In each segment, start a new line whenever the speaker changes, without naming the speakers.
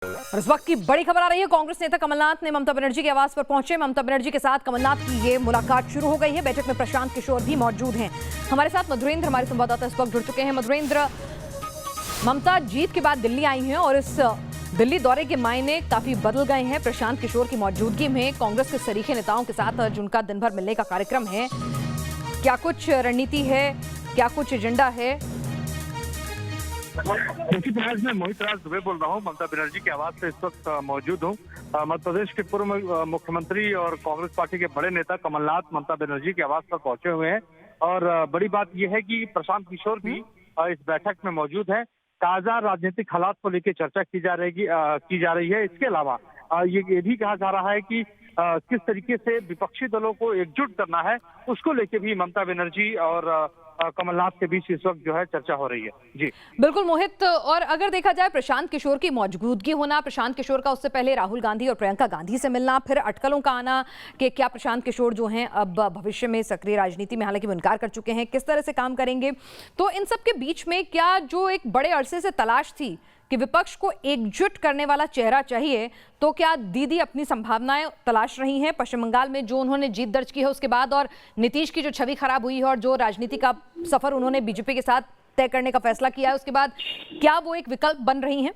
और इस वक्त की बड़ी खबर आ रही है। कांग्रेस नेता कमलनाथ ने ममता बनर्जी के आवास पर पहुंचे। ममता बनर्जी के साथ कमलनाथ की ये मुलाकात शुरू हो गई है। बैठक में प्रशांत किशोर भी मौजूद हैं। हमारे साथ मधुरेंद्र, हमारे संवाददाता इस वक्त जुड़ चुके हैं। मधुरेंद्र, ममता जीत के बाद दिल्ली आई हैं और इस दिल्ली दौरे के मायने काफी बदल गए हैं। प्रशांत किशोर की मौजूदगी में कांग्रेस के सरीखे नेताओं के साथ जिनका दिन भर मिलने का कार्यक्रम है, क्या कुछ रणनीति है, क्या कुछ एजेंडा है?
मैं मोहित राज दुबे बोल रहा हूँ। ममता बनर्जी के आवास से इस वक्त मौजूद हूँ। मध्य प्रदेश के पूर्व मुख्यमंत्री और कांग्रेस पार्टी के बड़े नेता कमलनाथ ममता बनर्जी के आवास पर पहुंचे हुए हैं और बड़ी बात यह है कि प्रशांत किशोर भी इस बैठक में मौजूद है। ताजा राजनीतिक हालात को लेकर चर्चा की जा रही है। इसके अलावा ये भी कहा जा रहा है कि किस तरीके से विपक्षी दलों को एकजुट करना है, उसको लेकर भी ममता बनर्जी और कमलनाथ के बीच इस वक्त जो है चर्चा हो रही है। जी
बिल्कुल मोहित, और अगर देखा जाए प्रशांत किशोर की मौजूदगी होना, प्रशांत किशोर का उससे पहले राहुल गांधी और प्रियंका गांधी से मिलना, फिर अटकलों का आना कि क्या प्रशांत किशोर जो हैं अब भविष्य में सक्रिय राजनीति में, हालांकि वो इनकार कर चुके हैं, किस तरह से काम करेंगे, तो इन सब के बीच में क्या जो एक बड़े अरसे से तलाश थी कि विपक्ष को एकजुट करने वाला चेहरा चाहिए, तो क्या दीदी अपनी संभावनाएं तलाश रही हैं? पश्चिम बंगाल में जो उन्होंने जीत दर्ज की है उसके बाद और नीतीश की जो छवि खराब हुई है और जो राजनीति का सफर उन्होंने बीजेपी के साथ तय करने का फैसला किया है, उसके बाद क्या वो एक विकल्प बन रही हैं?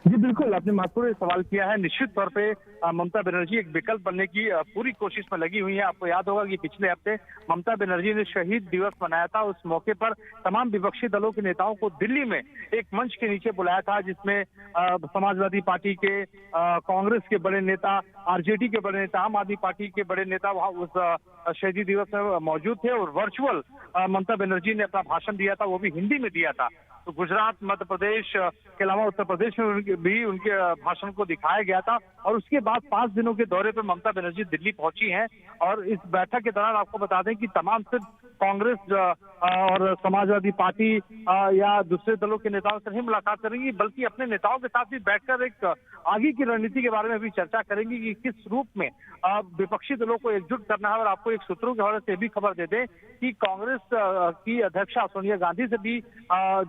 जी बिल्कुल, आपने महत्वपूर्ण सवाल किया है। निश्चित तौर पे ममता बनर्जी एक विकल्प बनने की पूरी कोशिश में लगी हुई है। आपको याद होगा कि पिछले हफ्ते ममता बनर्जी ने शहीद दिवस मनाया था। उस मौके पर तमाम विपक्षी दलों के नेताओं को दिल्ली में एक मंच के नीचे बुलाया था, जिसमें समाजवादी पार्टी के, कांग्रेस के बड़े नेता, आरजेडी के बड़े नेता, आम आदमी पार्टी के बड़े नेता वहाँ उस शहीदी दिवस में मौजूद थे और वर्चुअल ममता बनर्जी ने अपना भाषण दिया था, वो भी हिंदी में दिया था। तो गुजरात, मध्य प्रदेश के अलावा उत्तर प्रदेश में भी उनके भाषण को दिखाया गया था और उसके बाद 5 दिनों के दौरे पर ममता बनर्जी दिल्ली पहुंची हैं। और इस बैठक के दौरान आपको बता दें कि तमाम सिर्फ कांग्रेस और समाजवादी पार्टी या दूसरे दलों के नेताओं से नहीं मुलाकात करेंगी, बल्कि अपने नेताओं के साथ भी बैठकर एक आगे की रणनीति के बारे में भी चर्चा करेंगी कि किस रूप में विपक्षी दलों को एकजुट करना है। और आपको एक सूत्रों के हवाले से भी खबर दे दें कि कांग्रेस की अध्यक्षा सोनिया गांधी से भी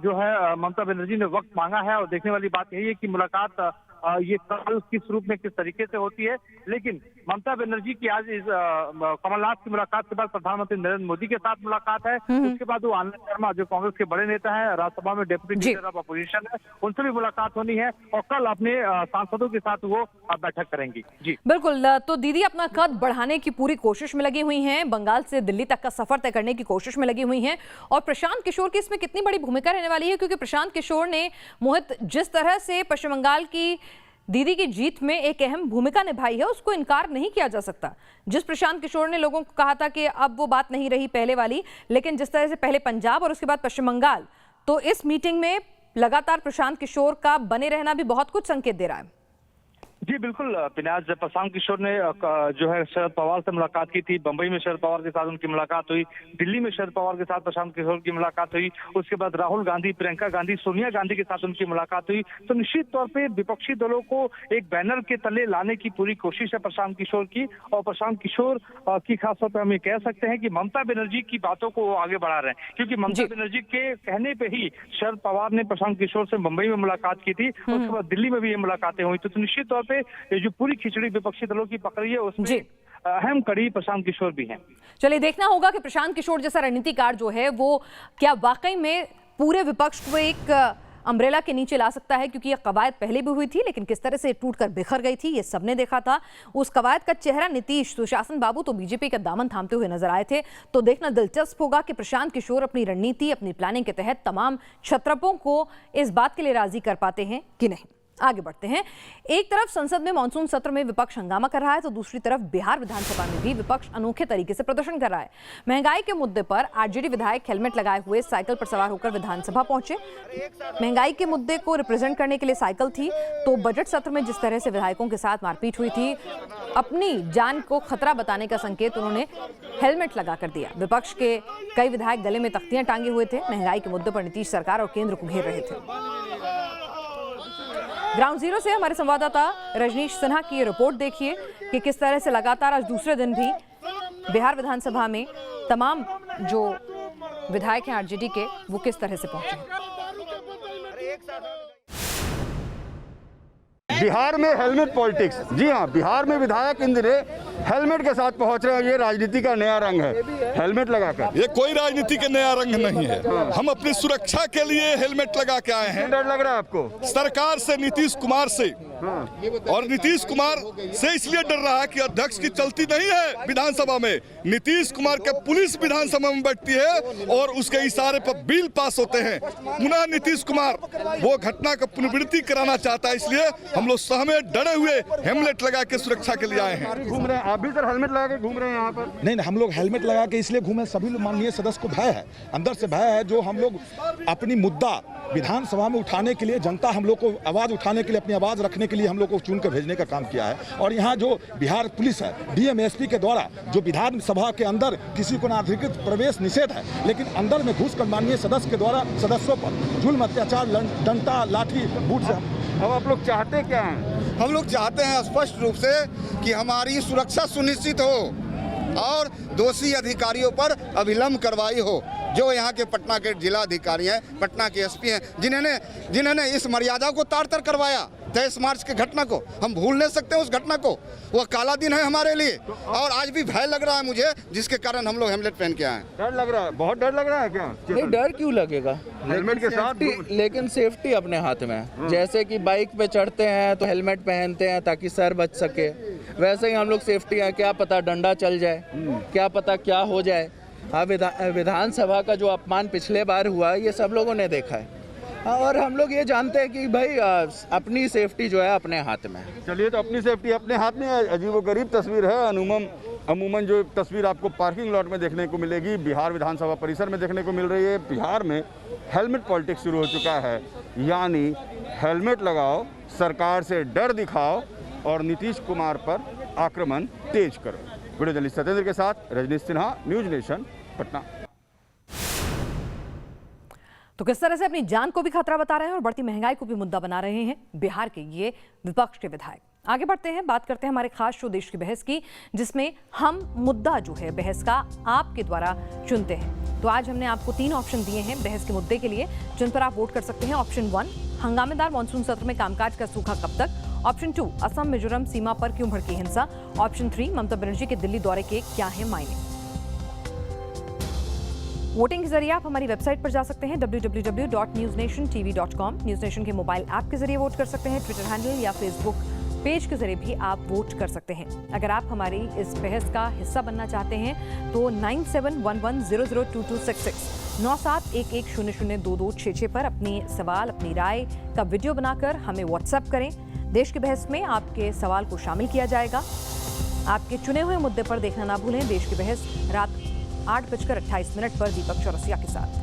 जो है ममता बनर्जी ने वक्त मांगा है। और देखने वाली बात यही है कि मुलाकात ये कल किस रूप में, किस तरीके से होती है। लेकिन ममता बनर्जी की आज इस कमलनाथ की मुलाकात के बाद प्रधानमंत्री नरेंद्र मोदी के साथ मुलाकात है। उसके बाद वो आनंद शर्मा जो कांग्रेस के बड़े नेता हैं, राज्यसभा में डेप्यूटी लीडर ऑफ अपोजिशन है, उनसे भी मुलाकात होनी है और कल अपने सांसदों के साथ वो बैठक करेंगी। जी
बिल्कुल, तो दीदी अपना कद बढ़ाने की पूरी कोशिश में लगी हुई हैं, बंगाल से दिल्ली तक का सफर तय करने की कोशिश में लगी हुई हैं। और प्रशांत किशोर की इसमें कितनी बड़ी भूमिका रहने वाली है, क्योंकि प्रशांत किशोर ने मोहित जिस तरह से पश्चिम बंगाल की दीदी की जीत में एक अहम भूमिका निभाई है, उसको इनकार नहीं किया जा सकता। जिस प्रशांत किशोर ने लोगों को कहा था कि अब वो बात नहीं रही पहले वाली, लेकिन जिस तरह से पहले पंजाब और उसके बाद पश्चिम बंगाल, तो इस मीटिंग में लगातार प्रशांत किशोर का बने रहना भी बहुत कुछ संकेत दे रहा है।
जी बिल्कुल पिनाज, प्रशांत किशोर ने जो है शरद पवार से मुलाकात की थी। बंबई में शरद पवार के साथ उनकी मुलाकात हुई, दिल्ली में शरद पवार के साथ प्रशांत किशोर की मुलाकात हुई, उसके बाद राहुल गांधी, प्रियंका गांधी, सोनिया गांधी के साथ उनकी मुलाकात हुई। तो निश्चित तौर पे विपक्षी दलों को एक बैनर के तले लाने की पूरी कोशिश है प्रशांत किशोर की। और प्रशांत किशोर की खास तौर पर हम ये कह सकते हैं कि ममता बनर्जी की बातों को वो आगे बढ़ा रहे हैं, क्योंकि ममता बनर्जी के कहने पे ही शरद पवार ने प्रशांत किशोर से मुंबई में मुलाकात की थी, उसके बाद दिल्ली में भी ये मुलाकातें हुई। तो निश्चित तौर पे ये जो पूरी खिचड़ी विपक्षी दलों की पकड़ी है, उसमें अहम कड़ी प्रशांत किशोर भी हैं।
चलिए देखना होगा कि प्रशांत किशोर जैसा रणनीतिकार जो है वो क्या वाकई में पूरे विपक्ष को एक अम्ब्रेला के नीचे ला सकता है, क्योंकि यह कवायद पहले भी हुई थी, लेकिन किस तरह से टूटकर बिखर गई थी ये सबने देखा था। उस कवायद का चेहरा नीतीश, सुशासन बाबू तो बीजेपी का दामन थामते हुए नजर आए थे। तो देखना दिलचस्प होगा कि प्रशांत किशोर अपनी रणनीति, अपनी प्लानिंग के तहत तमाम क्षत्रपों को इस बात के लिए राजी कर पाते हैं कि नहीं। आगे बढ़ते हैं। एक तरफ संसद में मानसून सत्र में विपक्ष हंगामा कर रहा है, तो दूसरी तरफ बिहार विधानसभा में भी विपक्ष अनोखे तरीके से प्रदर्शन कर रहा है। महंगाई के मुद्दे पर आरजेडी विधायक हेलमेट लगाए हुए साइकिल पर सवार होकर विधानसभा पहुंचे। महंगाई के मुद्दे को रिप्रेजेंट करने के लिए साइकिल थी, तो बजट सत्र में जिस तरह से विधायकों के साथ मारपीट हुई थी, अपनी जान को खतरा बताने का संकेत उन्होंने हेलमेट लगाकर दिया। विपक्ष के कई विधायक गले में तख्तियां टांगे हुए थे। महंगाई के मुद्दे पर नीतीश सरकार और केंद्र को घेर रहे थे। ग्राउंड जीरो से हमारे संवाददाता रजनीश सिन्हा की ये रिपोर्ट देखिए कि किस तरह से लगातार आज दूसरे दिन भी बिहार विधानसभा में तमाम जो विधायक हैं आरजेडी के, वो किस तरह से पहुंचे हैं।
बिहार में हेलमेट पॉलिटिक्स, जी हाँ, बिहार में विधायक इन दिनों हेलमेट के साथ पहुंच रहे हैं। ये राजनीति का नया रंग है, हेलमेट लगाकर।
ये कोई राजनीति का नया रंग नहीं है। हम अपनी सुरक्षा के लिए हेलमेट लगा के आए हैं।
डर लग रहा है आपको
सरकार से, नीतीश कुमार से, और नीतीश कुमार से इसलिए डर रहा है कि अध्यक्ष की चलती नहीं है विधानसभा में। नीतीश कुमार के पुलिस विधानसभा में बैठती है और उसके इशारे पर बिल पास होते हैं। पुनः नीतीश कुमार वो घटना का पुनरावृत्ति कराना चाहता है, इसलिए हम लोग सहमे डरे हुए हेलमेट लगा के सुरक्षा के लिए आए हैं।
घूम रहे हैं आप भी सर, हेलमेट लगा के घूम रहे हैं यहाँ पर?
नहीं, हम लोग हेलमेट लगा के इसलिए घूमे, सभी लोग माननीय सदस्य को भय है, अंदर से भय है, जो हम लोग अपनी मुद्दा विधानसभा में उठाने के लिए, जनता हम लोग को आवाज उठाने के लिए, अपनी आवाज रखने के लिए हम लोग को चुन कर भेजने का काम किया है। और यहाँ जो बिहार पुलिस है, डीएम एसपी के द्वारा जो विधानसभा के अंदर किसी को अनाधिकृत प्रवेश निषेध है, लेकिन अंदर में घुसकर माननीय सदस्य के द्वारा सदस्यों पर जुल्म, अत्याचार, डंडा, लाठी, बूट से।
अब आप लोग चाहते क्या हैं?
हम लोग चाहते हैं स्पष्ट रूप से कि हमारी सुरक्षा सुनिश्चित हो और दोषी अधिकारियों पर अविलंब कार्रवाई हो। जो यहाँ के पटना के जिला अधिकारी हैं, पटना के एसपी हैं, जिन्होंने इस मर्यादा को तार तर करवाया 23 मार्च के घटना को, हम भूल नहीं सकते उस घटना को। वह काला दिन है हमारे लिए और आज भी भय लग रहा है मुझे, जिसके कारण हम लोग हेलमेट पहन के आए हैं।
डर लग रहा है, बहुत डर लग रहा है क्या?
नहीं, डर क्यों लगेगा?
हेलमेट के साथ
लेकिन सेफ्टी अपने हाथ में है। जैसे कि बाइक पे चढ़ते हैं तो हेलमेट पहनते हैं ताकि सर बच सके, वैसे ही हम लोग सेफ्टी है। क्या पता डंडा चल जाए, क्या पता क्या हो जाए। हाँ, विधानसभा का जो अपमान पिछले बार हुआ ये सब लोगों ने देखा है। हाँ, और हम लोग ये जानते हैं कि भाई अपनी सेफ्टी जो है अपने हाथ में है।
चलिए, तो अपनी सेफ्टी अपने हाथ में है। अजीबोगरीब तस्वीर है। अमूमन जो तस्वीर आपको पार्किंग लॉट में देखने को मिलेगी, बिहार विधानसभा परिसर में देखने को मिल रही है। बिहार में हेलमेट पॉलिटिक्स शुरू हो चुका है, यानी हेलमेट लगाओ, सरकार से डर दिखाओ और नीतीश कुमार पर आक्रमण तेज करो। वीडियो जर्नलिस्ट सत्येंद्र के साथ रजनीश सिन्हा, न्यूज नेशन, पटना।
तो किस तरह से अपनी जान को भी खतरा बता रहे हैं और बढ़ती महंगाई को भी मुद्दा बना रहे हैं बिहार के ये विपक्ष के विधायक। आगे बढ़ते हैं, बात करते हैं हमारे खास शो देश की बहस की, जिसमें हम मुद्दा जो है बहस का आपके द्वारा चुनते हैं। तो आज हमने आपको 3 ऑप्शन दिए हैं बहस के मुद्दे के लिए, जिन पर आप वोट कर सकते हैं। ऑप्शन 1, हंगामेदार मानसून सत्र में कामकाज का सूखा कब तक। ऑप्शन 2, असम मिजोरम सीमा पर क्यों भड़की हिंसा। ऑप्शन 3, ममता बनर्जी के दिल्ली दौरे के क्या है मायने। वोटिंग के जरिए आप हमारी वेबसाइट पर जा सकते हैं www.newsnationtv.com। न्यूज नेशन के मोबाइल ऐप के जरिए वोट कर सकते हैं। ट्विटर हैंडल या फेसबुक पेज के जरिए भी आप वोट कर सकते हैं। अगर आप हमारी इस बहस का हिस्सा बनना चाहते हैं तो 9711002266 9711002266 पर अपनी सवाल, अपनी राय का वीडियो बनाकर हमें व्हाट्सएप करें। देश की बहस में आपके सवाल को शामिल किया जाएगा। आपके चुने हुए मुद्दे पर देखना ना भूलें देश की बहस, रात 8:28 पर दीपक चौरसिया के साथ।